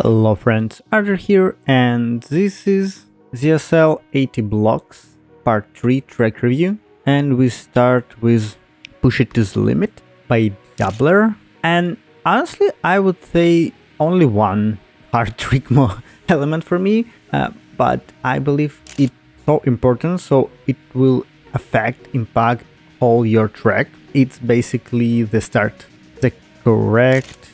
Hello friends, Arthur here, and this is ZSL 80 Blocks Part 3 track review, and we start with Push It to the Limit by Dabbler. And honestly, I would say only one hard trick element for me, but I believe it's so important, so it will impact all your track. It's basically the start, the correct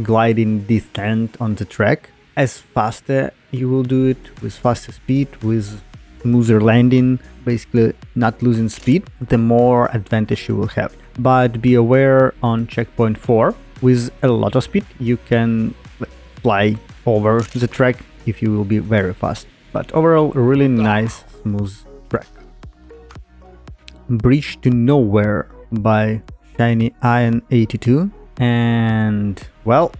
gliding descent on the track. As faster you will do it, with faster speed, with smoother landing, basically not losing speed, the more advantage you will have. But be aware on checkpoint 4, with a lot of speed you can fly over the track if you will be very fast. But overall, a really nice, smooth track. Bridge to Nowhere by Shiny Iron 82. And well,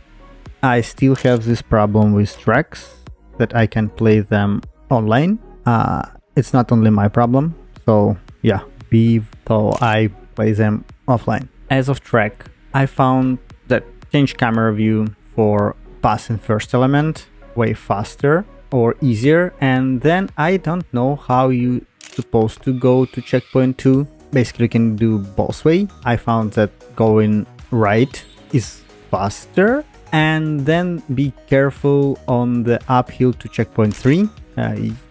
I still have this problem with tracks that I can play them online. It's not only my problem, so yeah, so I play them offline. As of track, I found that change camera view for passing first element way faster or easier, and then I don't know how you supposed to go to checkpoint 2. Basically you can do both way. I found that going right is faster, and then be careful on the uphill to checkpoint 3.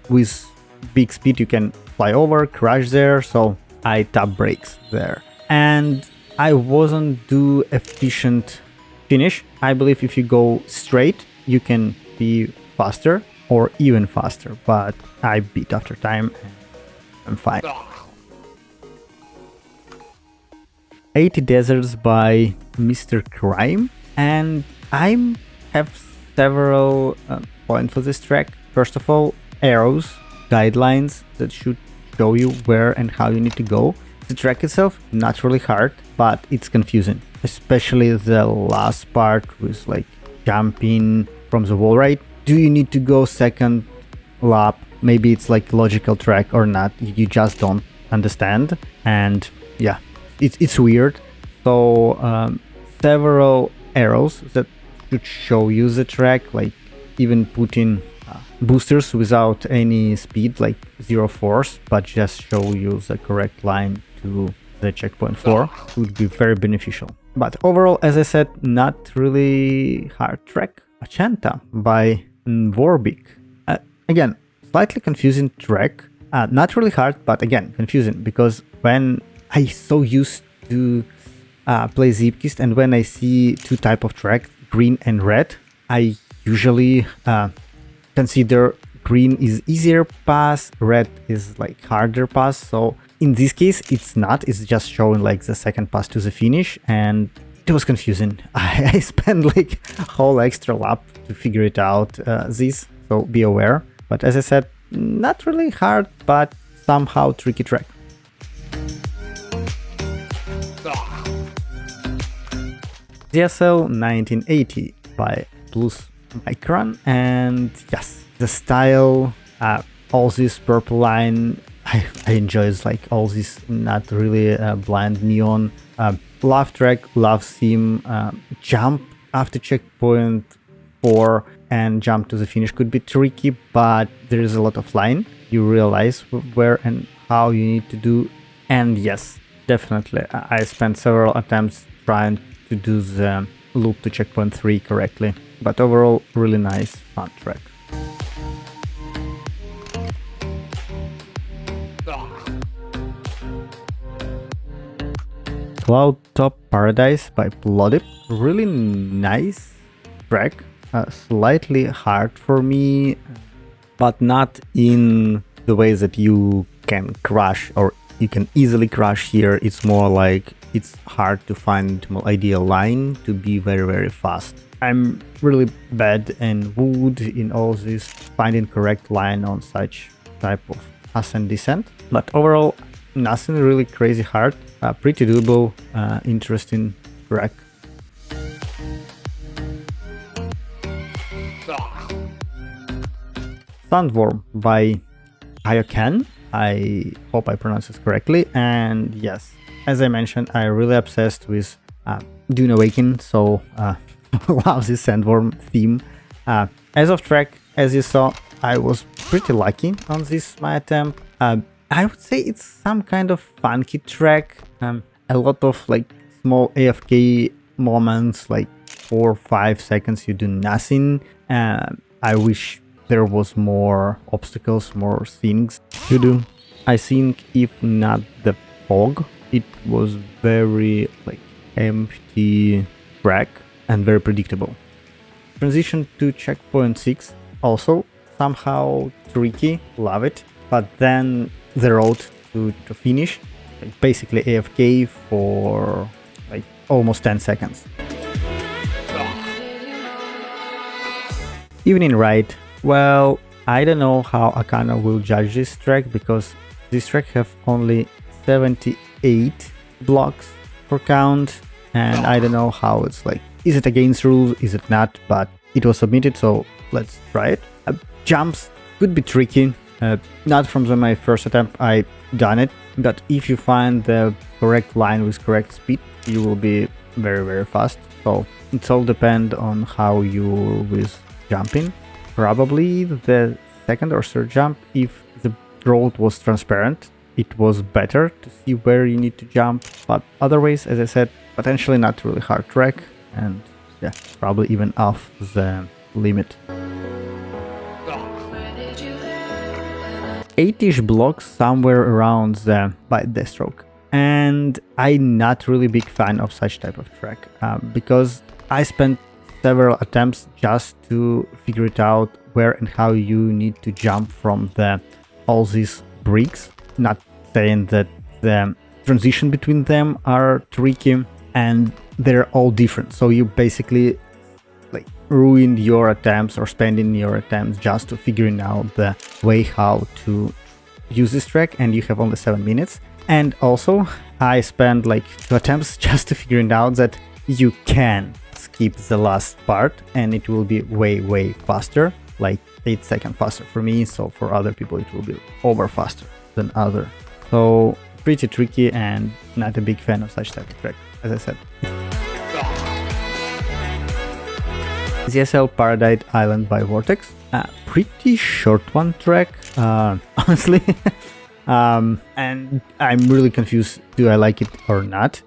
With big speed you can fly over, crash there, so I tap brakes there. And I wasn't do efficient finish. I believe if you go straight you can be faster or even faster, but I beat after time and I'm fine. 80 Deserts by Mr. Crime, and I have several points for this track. First of all, arrows, guidelines that should show you where and how you need to go. The track itself, not really hard, but it's confusing, especially the last part with like jumping from the wall, right? Do you need to go second lap? Maybe it's like logical track or not, you just don't understand, and yeah, it's weird. So several arrows that should show you the track, like even putting boosters without any speed, like 0 force, but just show you the correct line to the checkpoint 4 would be very beneficial. But overall, as I said, not really hard track. Ochenta by Vorbic. Again, slightly confusing track, not really hard, but again confusing, because when I so used to play Zipkist, and when I see two type of track, green and red, I usually consider green is easier pass, red is like harder pass. So in this case it's not, it's just showing like the second pass to the finish, and it was confusing. I spent like a whole extra lap to figure it out, this, so be aware. But as I said, not really hard, but somehow tricky track. ZSL 1980 by Plus Micron, and yes, the style, all this purple line, I enjoy. It's like all this not really bland neon. Love track, love theme. Jump after checkpoint 4 and jump to the finish could be tricky, but there is a lot of line. You realize where and how you need to do. And yes, definitely, I spent several attempts trying to do the loop to checkpoint 3 correctly, but overall really nice, fun track. Cloudtop Paradise by Bloodip, really nice track, slightly hard for me, but not in the way that you can crash or you can easily crash here. It's more like it's hard to find the ideal line to be very fast. I'm really bad in wood in all this, finding correct line on such type of ascent descent, but overall nothing really crazy hard, pretty doable, interesting track. Sandworm by Hayokan, I hope I pronounce this correctly, and yes, as I mentioned, I'm really obsessed with Dune Awaken, so love this Sandworm theme. As of track, as you saw, I was pretty lucky on this my attempt. I would say it's some kind of funky track. A lot of like small AFK moments, like 4 or 5 seconds you do nothing. I wish there was more obstacles, more things to do. I think if not the fog, it was very like empty track and very predictable. Transition to checkpoint 6, also somehow tricky, love it, but then the road to finish, like basically AFK for like almost 10 seconds. Evening ride. Well, I don't know how Akana will judge this track, because this track have only 78 blocks per count, and I don't know how it's like. Is it against rules? Is it not? But it was submitted, so let's try it. Jumps could be tricky. Not from my first attempt, I done it, but if you find the correct line with correct speed, you will be very, very fast. So it's all depend on how you with jumping. Probably the second or third jump, if the road was transparent, it was better to see where you need to jump. But otherwise, as I said, potentially not really hard track, and yeah, probably even off the limit. 8-ish blocks somewhere around the by Deathstroke, and I'm not really big fan of such type of track, because I spent several attempts just to figure it out where and how you need to jump from all these bricks. Not saying that the transition between them are tricky, and they're all different, so you basically like ruined your attempts or spending your attempts just to figuring out the way how to use this track, and you have only 7 minutes. And also I spent like 2 attempts just to figuring out that you can skip the last part and it will be way faster, like 8 seconds faster for me, so for other people it will be over faster than other. So pretty tricky, and not a big fan of such type of track, as I said. zsl-paradise Island by Vortex. Pretty short one track, honestly. And I'm really confused, do I like it or not?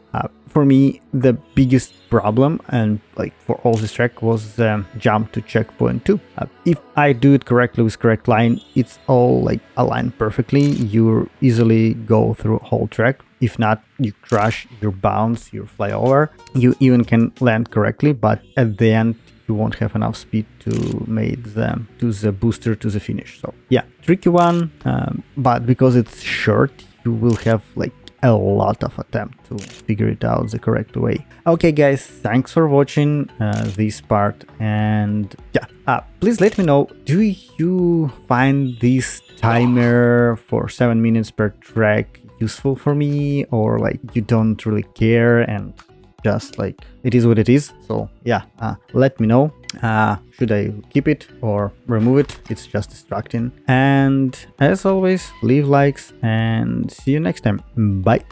For me, the biggest problem, and like for all this track, was the jump to checkpoint 2. If I do it correctly with correct line, it's all like aligned perfectly. You easily go through whole track. If not, you crash, you bounce, you fly over. You even can land correctly, but at the end, you won't have enough speed to make the booster to the finish. So yeah, tricky one, but because it's short, you will have like a lot of attempt to figure it out the correct way. Okay guys, thanks for watching this part, and yeah, please let me know, do you find this timer for 7 minutes per track useful for me, or like you don't really care and just like it is what it is? So yeah, let me know. Should I keep it or remove it? It's just distracting. And as always, leave likes and see you next time. Bye.